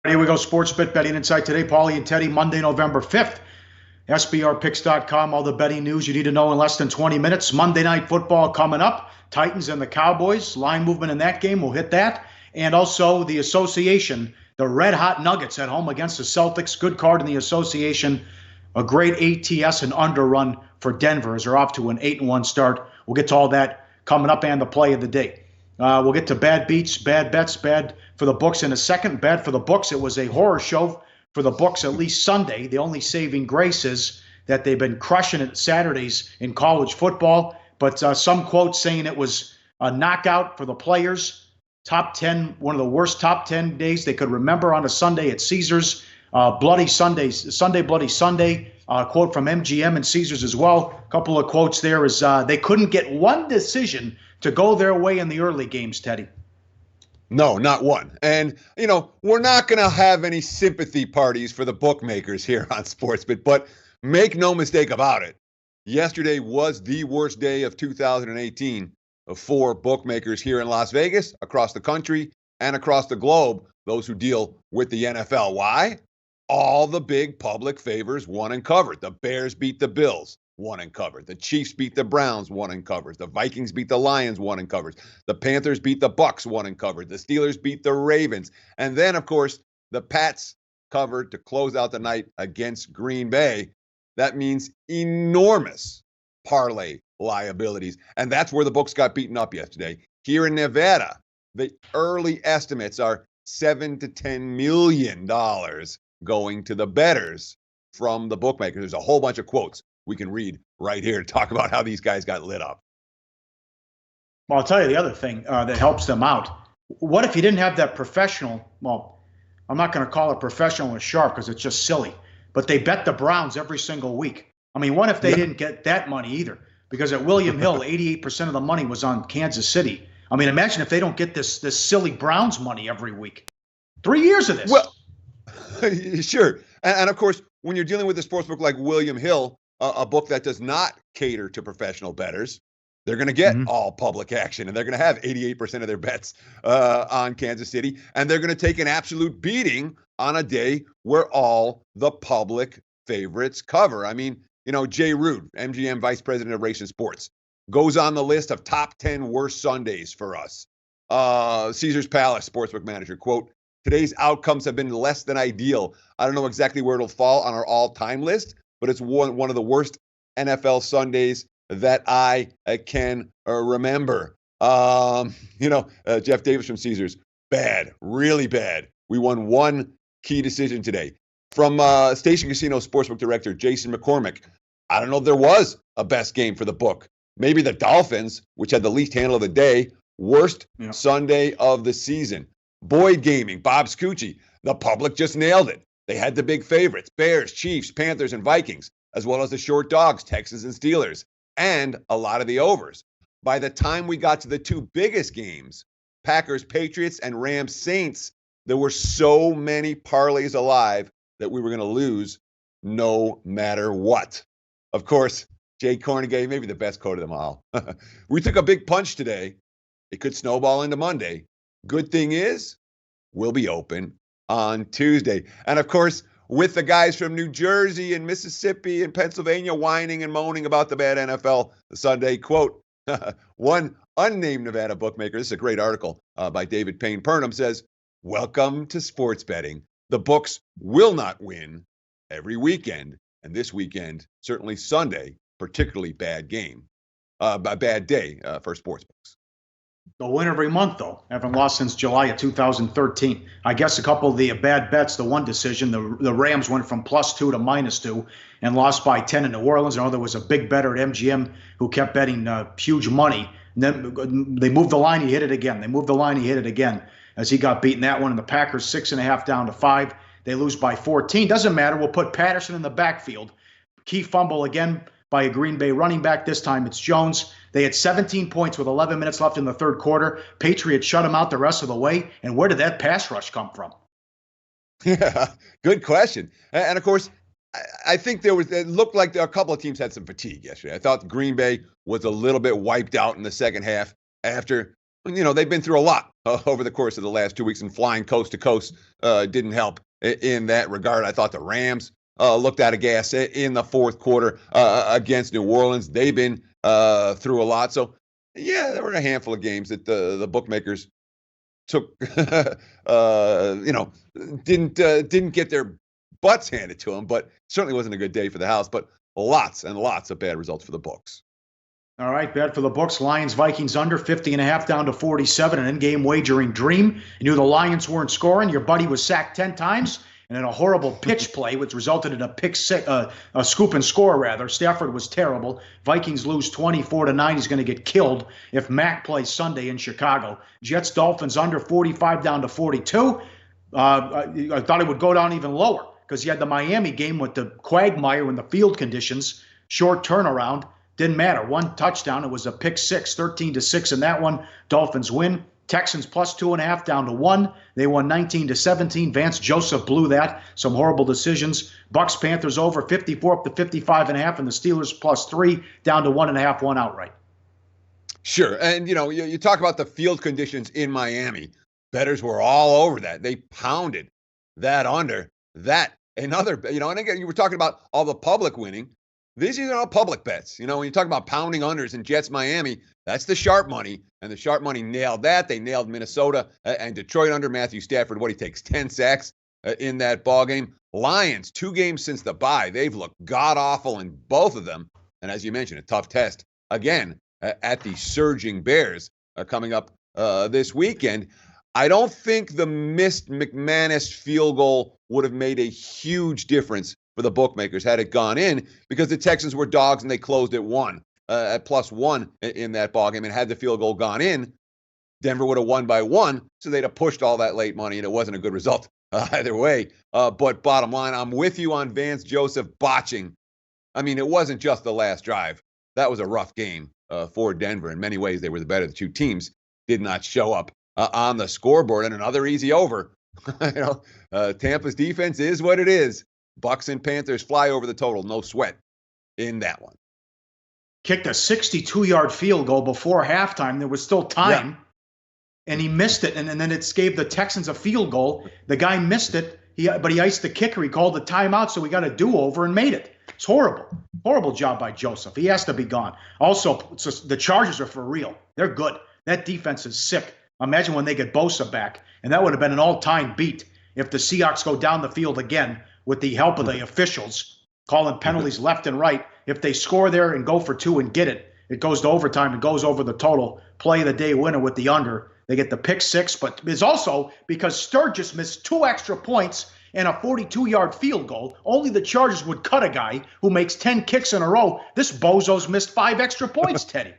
Here we go, Sports Bet Betting Insight today. Pauly and Teddy, Monday, November 5th. SBRpicks.com, all the betting news you need to know in less than 20 minutes. Monday Night Football coming up. Titans and the Cowboys. Line movement in that game, we'll hit that. And also the association, the Red Hot Nuggets at home against the Celtics. Good card in the association. A great ATS and underrun for Denver as they're off to an 8-1 start. We'll get to all that coming up and the play of the day. We'll get to bad beats, bad bets, bad for the books in a second. Bad for the books. It was a horror show for the books, at least Sunday. The only saving grace is that they've been crushing it Saturdays in college football. But some quotes saying it was a knockout for the players. Top 10, one of the worst top 10 days they could remember on a Sunday at Caesars. Bloody Sundays, Sunday, Bloody Sunday. Quote from MGM and Caesars as well. A couple of quotes there is they couldn't get one decision to go their way in the early games, Teddy. No, not one. And, we're not going to have any sympathy parties for the bookmakers here on Sportsbet, but make no mistake about it. Yesterday was the worst day of 2018 for bookmakers here in Las Vegas, across the country, and across the globe, those who deal with the NFL. Why? All the big public favors won and covered. The Bears beat the Bills, won and covered. The Chiefs beat the Browns, won and covers. The Vikings beat the Lions, won and covers. The Panthers beat the Bucks, won and covered. The Steelers beat the Ravens. And then, of course, the Pats covered to close out the night against Green Bay. That means enormous parlay liabilities. And that's where the books got beaten up yesterday. Here in Nevada, the early estimates are $7 to $10 million going to the bettors from the bookmakers. There's a whole bunch of quotes we can read right here to talk about how these guys got lit up. Well, I'll tell you the other thing that helps them out. What if you didn't have that professional? Well, I'm not going to call it professional and sharp because it's just silly. But they bet the Browns every single week. I mean, what if they didn't get that money either? Because at William Hill, 88% of the money was on Kansas City. I mean, imagine if they don't get this silly Browns money every week. 3 years of this. Well, sure. And of course, when you're dealing with a sports book like William Hill, a book that does not cater to professional bettors, they're going to get all public action, and they're going to have 88% of their bets on Kansas City, and they're going to take an absolute beating on a day where all the public favorites cover. I mean, Jay Rude, MGM Vice President of Race and Sports, goes on the list of top 10 worst Sundays for us. Caesars Palace Sportsbook Manager, quote, "Today's outcomes have been less than ideal. I don't know exactly where it'll fall on our all-time list, but it's one of the worst NFL Sundays that I can remember." Jeff Davis from Caesars, bad, really bad. We won one key decision today. From Station Casino Sportsbook Director Jason McCormick, I don't know if there was a best game for the book. Maybe the Dolphins, which had the least handle of the day, worst Sunday of the season. Boyd Gaming, Bob Scucci, the public just nailed it. They had the big favorites, Bears, Chiefs, Panthers, and Vikings, as well as the short dogs, Texans and Steelers, and a lot of the overs. By the time we got to the two biggest games, Packers, Patriots, and Rams, Saints, there were so many parlays alive that we were going to lose no matter what. Of course, Jay Cornegay, maybe the best quote of them all. "We took a big punch today. It could snowball into Monday. Good thing is, we'll be open on Tuesday." And of course, with the guys from New Jersey and Mississippi and Pennsylvania whining and moaning about the bad NFL Sunday, quote, one unnamed Nevada bookmaker, this is a great article by David Payne Purnham, says, "Welcome to sports betting. The books will not win every weekend. And this weekend, certainly Sunday, particularly bad game, a bad day for sports books." They'll win every month, though. Haven't lost since July of 2013. I guess a couple of the bad bets, the one decision, the Rams went from +2 to -2 and lost by 10 in New Orleans. I know there was a big bettor at MGM who kept betting huge money. And then they moved the line, he hit it again. They moved the line, he hit it again as he got beaten that one. And the Packers 6.5 down to 5. They lose by 14. Doesn't matter. We'll put Patterson in the backfield. Key fumble again by a Green Bay running back. This time it's Jones. They had 17 points with 11 minutes left in the third quarter. Patriots shut them out the rest of the way. And where did that pass rush come from? Yeah, good question. And of course, I think it looked like a couple of teams had some fatigue yesterday. I thought Green Bay was a little bit wiped out in the second half after They've been through a lot over the course of the last 2 weeks, and flying coast to coast didn't help in that regard. I thought the Rams looked out of gas in the fourth quarter against New Orleans. They've been through a lot. So, yeah, there were a handful of games that the bookmakers took, didn't get their butts handed to them, but certainly wasn't a good day for the house. But lots and lots of bad results for the books. All right, bad for the books. Lions-Vikings under 50.5 down to 47. An in-game wagering dream. You knew the Lions weren't scoring. Your buddy was sacked 10 times. And then a horrible pitch play, which resulted in a scoop and score, rather. Stafford was terrible. Vikings lose 24-9. He's going to get killed if Mac plays Sunday in Chicago. Jets-Dolphins under 45 down to 42. I thought it would go down even lower because you had the Miami game with the quagmire and the field conditions. Short turnaround. Didn't matter. One touchdown. It was a pick six, 13-6 in that one. Dolphins win. Texans plus 2.5 down to 1. They won 19-17. Vance Joseph blew that. Some horrible decisions. Bucks Panthers over 54 up to 55.5, and the Steelers plus 3 down to 1.5, one outright. Sure. And, you talk about the field conditions in Miami. Bettors were all over that. They pounded that under. That, another, and again, you were talking about all the public winning. These are all public bets. When you talk about pounding unders in Jets Miami, that's the sharp money. And the sharp money nailed that. They nailed Minnesota and Detroit under. Matthew Stafford, he takes 10 sacks in that ballgame. Lions, 2 games since the bye. They've looked god-awful in both of them. And as you mentioned, a tough test, again, at the surging Bears coming up this weekend. I don't think the missed McManus field goal would have made a huge difference for the bookmakers had it gone in, because the Texans were dogs and they closed at at +1 in that ballgame. And had the field goal gone in, Denver would have won by 1, so they'd have pushed all that late money, and it wasn't a good result either way. But bottom line, I'm with you on Vance Joseph botching. I mean, it wasn't just the last drive. That was a rough game for Denver. In many ways, they were the better of the two teams. Did not show up on the scoreboard, and another easy over. Tampa's defense is what it is. Bucks and Panthers fly over the total, no sweat in that one. Kicked a 62-yard field goal before halftime. There was still time, and he missed it, and then it gave the Texans a field goal. The guy missed it, but he iced the kicker. He called the timeout, so he got a do-over and made it. It's horrible. Horrible job by Joseph. He has to be gone. Also, the Chargers are for real. They're good. That defense is sick. Imagine when they get Bosa back, and that would have been an all-time beat if the Seahawks go down the field again with the help of the officials calling penalties left and right. If they score there and go for 2 and get it, it goes to overtime and goes over the total. Play the day winner with the under. They get the pick 6, but it's also because Sturgis missed 2 extra points and a 42-yard field goal. Only the Chargers would cut a guy who makes 10 kicks in a row. This bozo's missed 5 extra points, Teddy.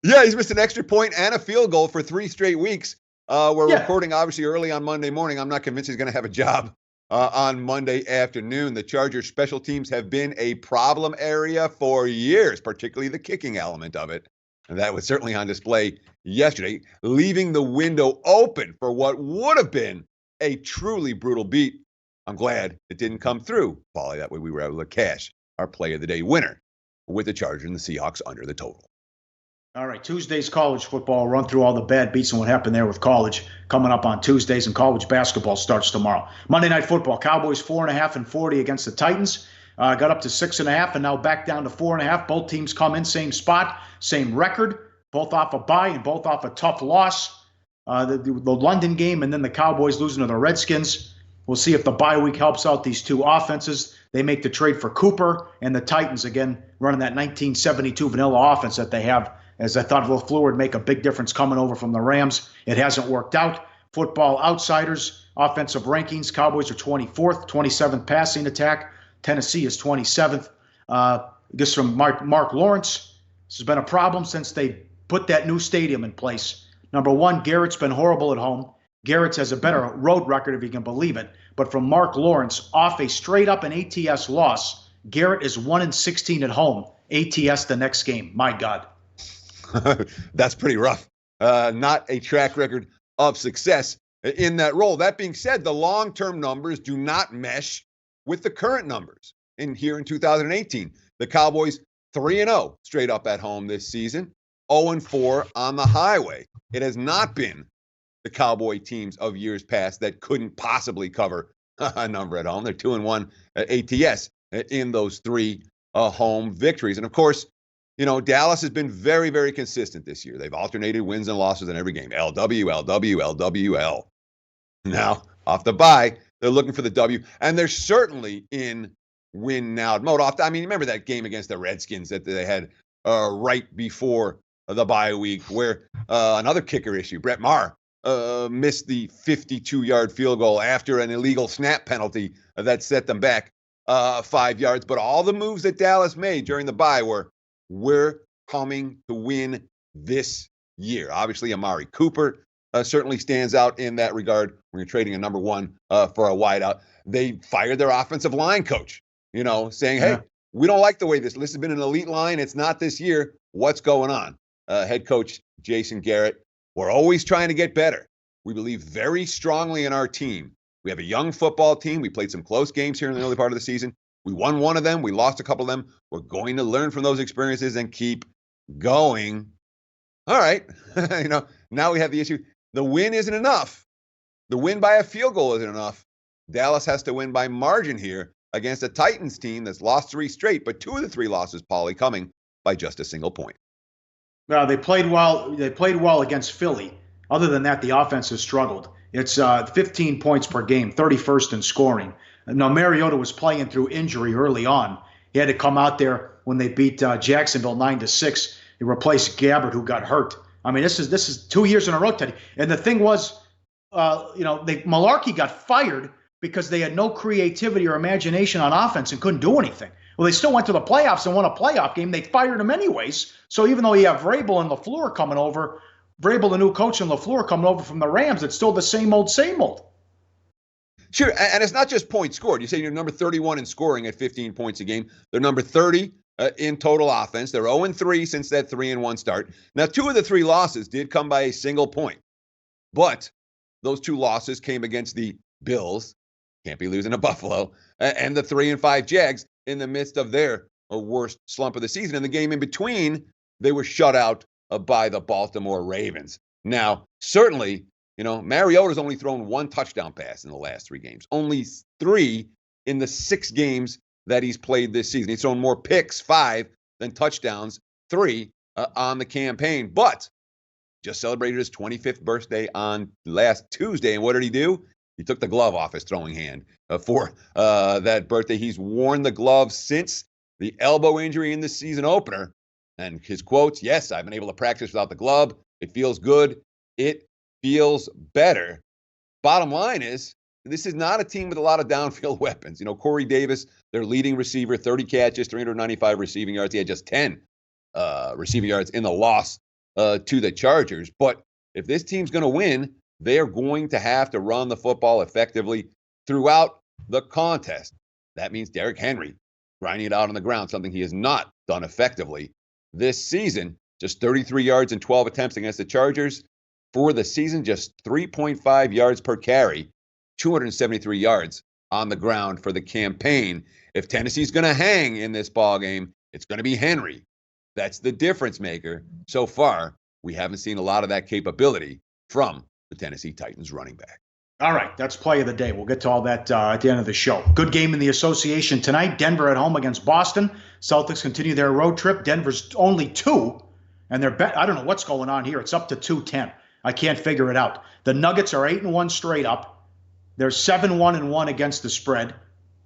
Yeah, he's missed an extra point and a field goal for 3 straight weeks. We're recording obviously early on Monday morning. I'm not convinced he's going to have a job on Monday afternoon. The Chargers special teams have been a problem area for years, particularly the kicking element of it. And that was certainly on display yesterday, leaving the window open for what would have been a truly brutal beat. I'm glad it didn't come through, Pauly. That way we were able to cash our play of the day winner with the Chargers and the Seahawks under the total. All right, Tuesday's college football. We'll run through all the bad beats and what happened there with college coming up on Tuesdays, and college basketball starts tomorrow. Monday Night Football, Cowboys 4.5 and 40 against the Titans. Got up to 6.5 and now back down to 4.5. Both teams come in, same spot, same record, both off a bye and both off a tough loss. The London game and then the Cowboys losing to the Redskins. We'll see if the bye week helps out these two offenses. They make the trade for Cooper, and the Titans, again, running that 1972 vanilla offense that they have, as I thought LaFleur would make a big difference coming over from the Rams. It hasn't worked out. Football Outsiders, offensive rankings, Cowboys are 24th, 27th passing attack. Tennessee is 27th. This from Mark Lawrence. This has been a problem since they put that new stadium in place. Number one, Garrett's been horrible at home. Garrett's has a better road record, if you can believe it. But from Mark Lawrence, off a straight-up and ATS loss, Garrett is 1-16 at home. ATS the next game. My God. That's pretty rough. Not a track record of success in that role. That being said, the long-term numbers do not mesh with the current numbers here in 2018. The Cowboys 3-0 straight up at home this season. 0-4 on the highway. It has not been the Cowboy teams of years past that couldn't possibly cover a number at home. They're 2-1 ATS in those 3 home victories. And of course, Dallas has been very, very consistent this year. They've alternated wins and losses in every game. LW, LW, LWL. Now, off the bye, they're looking for the W, and they're certainly in win-now mode. Remember that game against the Redskins that they had right before the bye week where another kicker issue, Brett Maher, missed the 52-yard field goal after an illegal snap penalty that set them back 5 yards. But all the moves that Dallas made during the bye were, we're coming to win this year. Obviously, Amari Cooper certainly stands out in that regard when you're trading a number 1 for a wideout. They fired their offensive line coach, saying, hey, we don't like the way this has been an elite line. It's not this year. What's going on? Head coach Jason Garrett, we're always trying to get better. We believe very strongly in our team. We have a young football team. We played some close games here in the early part of the season. We won one of them. We lost a couple of them. We're going to learn from those experiences and keep going. All right. Now we have the issue. The win isn't enough. The win by a field goal isn't enough. Dallas has to win by margin here against a Titans team that's lost 3 straight, but 2 of the 3 losses, Pauly, coming by just a single point. Well, they played well. They played well against Philly. Other than that, the offense has struggled. It's 15 points per game, 31st in scoring. Now, Mariota was playing through injury early on. He had to come out there when they beat Jacksonville 9-6. He replaced Gabbert, who got hurt. This is 2 years in a row, Teddy. And the thing was, Malarkey got fired because they had no creativity or imagination on offense and couldn't do anything. Well, they still went to the playoffs and won a playoff game. They fired him anyways. So even though you have Vrabel and LaFleur coming over, Vrabel, the new coach, and LaFleur coming over from the Rams, it's still the same old, same old. Sure, and it's not just points scored. You say you're number 31 in scoring at 15 points a game. They're number 30 in total offense. They're 0-3 since that 3-1 start. Now, 2 of the 3 losses did come by a single point. But those 2 losses came against the Bills, can't be losing to Buffalo, and the 3-5 Jags in the midst of their worst slump of the season. In the game in between, they were shut out by the Baltimore Ravens. Now, certainly, Mariota's only thrown 1 touchdown pass in the last 3 games. Only 3 in the 6 games that he's played this season. He's thrown more picks, 5, than touchdowns, 3 on the campaign. But just celebrated his 25th birthday on last Tuesday. And what did he do? He took the glove off his throwing hand for that birthday. He's worn the glove since the elbow injury in the season opener. And his quotes, yes, I've been able to practice without the glove. It feels good. It feels better. Bottom line is, this is not a team with a lot of downfield weapons. Corey Davis, their leading receiver, 30 catches, 395 receiving yards. He had just 10 receiving yards in the loss to the Chargers. But if this team's going to win, they are going to have to run the football effectively throughout the contest. That means Derrick Henry grinding it out on the ground, something he has not done effectively this season. Just 33 yards and 12 attempts against the Chargers. For the season, just 3.5 yards per carry, 273 yards on the ground for the campaign. If Tennessee's going to hang in this ballgame, it's going to be Henry. That's the difference maker. So far, we haven't seen a lot of that capability from the Tennessee Titans running back. All right, that's play of the day. We'll get to all that at the end of the show. Good game in the association tonight. Denver at home against Boston. Celtics continue their road trip. Denver's only 2, and I don't know what's going on here. It's up to 2-10. I can't figure it out. The Nuggets are 8-1 straight up. They're 7-1-1 against the spread.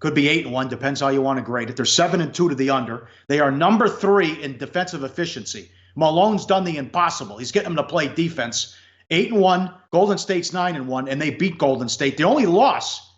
Could be 8-1, depends how you want to grade it. They're 7-2 to the under. They are number 3 in defensive efficiency. Malone's done the impossible. He's getting them to play defense. 8-1, Golden State's 9-1, and they beat Golden State. The only loss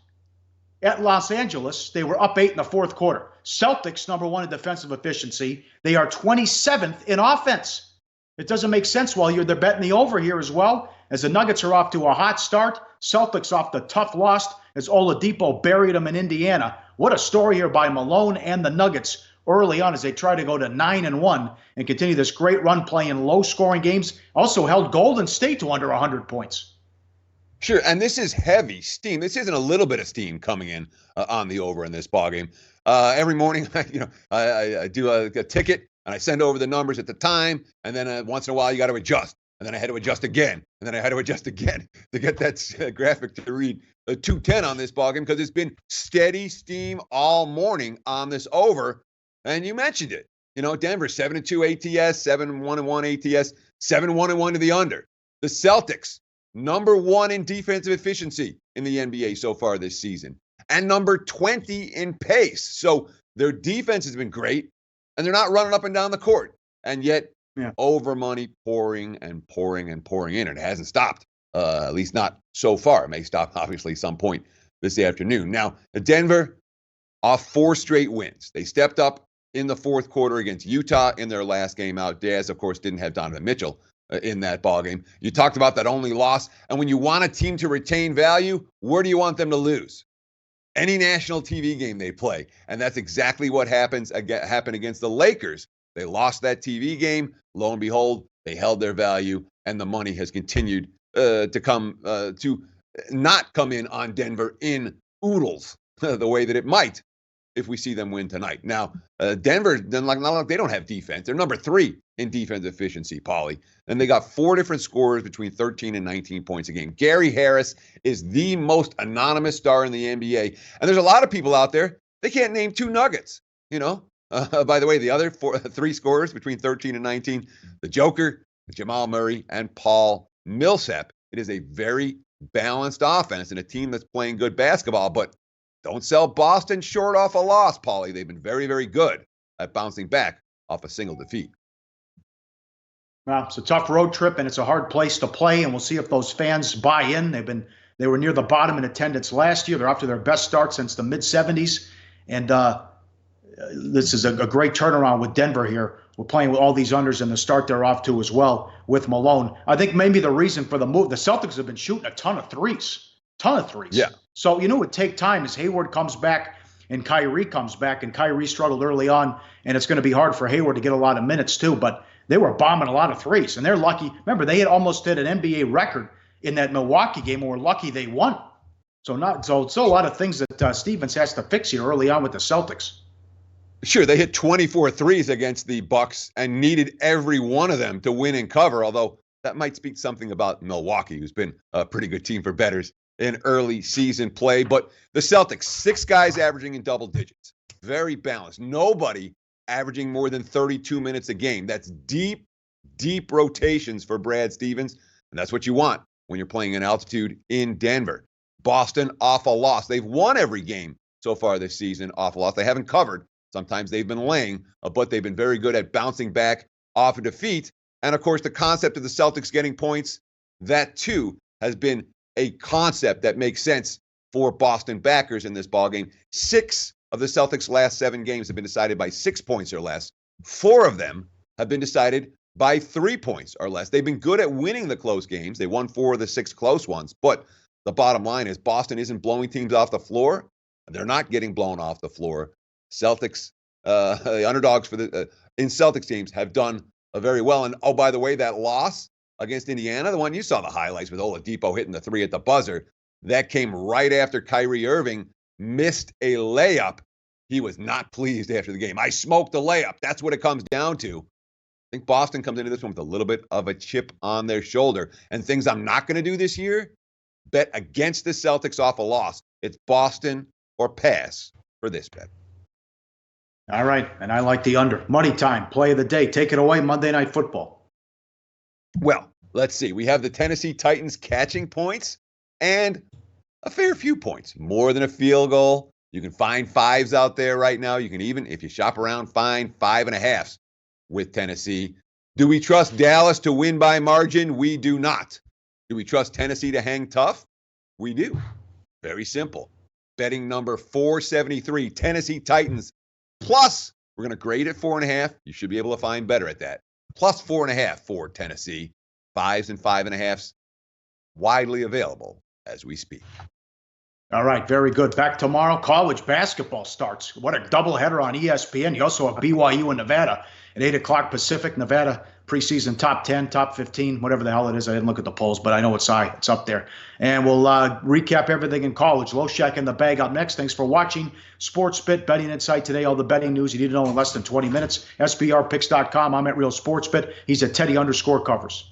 at Los Angeles, they were up 8 in the fourth quarter. Celtics, number 1 in defensive efficiency. They are 27th in offense. It doesn't make sense while they're betting the over here as well, as the Nuggets are off to a hot start. Celtics off the tough loss as Oladipo buried them in Indiana. What a story here by Malone and the Nuggets early on as they try to go to 9-1 and continue this great run playing low-scoring games. Also held Golden State to under 100 points. Sure, and this is heavy steam. This isn't a little bit of steam coming in on the over in this ballgame. Every morning, I do a ticket And I send over the numbers at the time, and then once in a while you got to adjust. And then I had to adjust again, and then I had to adjust again to get that graphic to read 210 on this ballgame, because it's been steady steam all morning on this over. And you mentioned it. Denver 7-2 ATS, 7-1-1 ATS, 7-1-1 to the under. The Celtics, number 1 in defensive efficiency in the NBA so far this season, and number 20 in pace. So their defense has been great, and they're not running up and down the court. And yet, over money pouring and pouring and pouring in. It hasn't stopped, at least not so far. It may stop, obviously, some point this afternoon. Now, Denver off 4 straight wins. They stepped up in the fourth quarter against Utah in their last game out. Jazz, of course, didn't have Donovan Mitchell in that ballgame. You talked about that only loss. And when you want a team to retain value, where do you want them to lose? Any national TV game they play. And that's exactly what happened against the Lakers. They lost that TV game. Lo and behold, they held their value, and the money has continued to not come in on Denver in oodles the way that it might if we see them win tonight. Now, Denver, not like they don't have defense. They're number 3 in defense efficiency, Pauly. And they got 4 different scorers between 13 and 19 points a game. Gary Harris is the most anonymous star in the NBA. And there's a lot of people out there, they can't name 2 Nuggets, By the way, the other 3 scorers between 13 and 19, the Joker, Jamal Murray, and Paul Millsap. It is a very balanced offense and a team that's playing good basketball, but don't sell Boston short off a loss, Pauly. They've been very, very good at bouncing back off a single defeat. Well, it's a tough road trip, and it's a hard place to play, and we'll see if those fans buy in. They were near the bottom in attendance last year. They're off to their best start since the mid-'70s, and this is a great turnaround with Denver here. We're playing with all these unders in the start they're off to as well with Malone. I think maybe the reason for the move, the Celtics have been shooting a ton of threes. Yeah. So, it would take time as Hayward comes back and Kyrie comes back. And Kyrie struggled early on, and it's going to be hard for Hayward to get a lot of minutes too. But they were bombing a lot of threes, and they're lucky. Remember, they had almost did an NBA record in that Milwaukee game, and were lucky they won. So a lot of things that Stevens has to fix here early on with the Celtics. Sure, they hit 24 threes against the Bucks and needed every one of them to win and cover, although that might speak something about Milwaukee, who's been a pretty good team for bettors in early season play. But the Celtics, 6 guys averaging in double digits. Very balanced. Nobody averaging more than 32 minutes a game. That's deep, deep rotations for Brad Stevens, and that's what you want when you're playing in altitude in Denver. Boston, off a loss. They've won every game so far this season off a loss. They haven't covered. Sometimes they've been laying, but they've been very good at bouncing back off a defeat. And, of course, the concept of the Celtics getting points, that, too, has been a concept that makes sense for Boston backers in this ballgame. 6 of the Celtics' last 7 games have been decided by 6 points or less. 4 of them have been decided by 3 points or less. They've been good at winning the close games. They won 4 of the 6 close ones. But the bottom line is Boston isn't blowing teams off the floor. They're not getting blown off the floor. Celtics, the underdogs in Celtics teams have done very well. And, oh, by the way, that loss against Indiana, the one you saw the highlights with Oladipo hitting the 3 at the buzzer, that came right after Kyrie Irving missed a layup. He was not pleased after the game. I smoked the layup. That's what it comes down to. I think Boston comes into this one with a little bit of a chip on their shoulder. And things I'm not going to do this year, bet against the Celtics off a loss. It's Boston or pass for this bet. All right, and I like the under. Money time, play of the day. Take it away, Monday Night Football. Well, let's see. We have the Tennessee Titans catching points and a fair few points, more than a field goal. You can find 5s out there right now. You can even, if you shop around, find 5.5s with Tennessee. Do we trust Dallas to win by margin? We do not. Do we trust Tennessee to hang tough? We do. Very simple. Betting number 473, Tennessee Titans. Plus, we're going to grade at 4.5. You should be able to find better at that. Plus 4.5 for Tennessee. 5s and 5.5s widely available as we speak. All right, very good. Back tomorrow, college basketball starts. What a doubleheader on ESPN. You also have BYU and Nevada at 8 o'clock Pacific. Nevada preseason top 10, top 15, whatever the hell it is. I didn't look at the polls, but I know it's high. It's up there. And we'll recap everything in college. Loshak in the bag up next. Thanks for watching. Sports Bit, Betting Insight today. All the betting news you need to know in less than 20 minutes. SBRpicks.com. I'm at Real Sports Bet. He's at Teddy_Covers.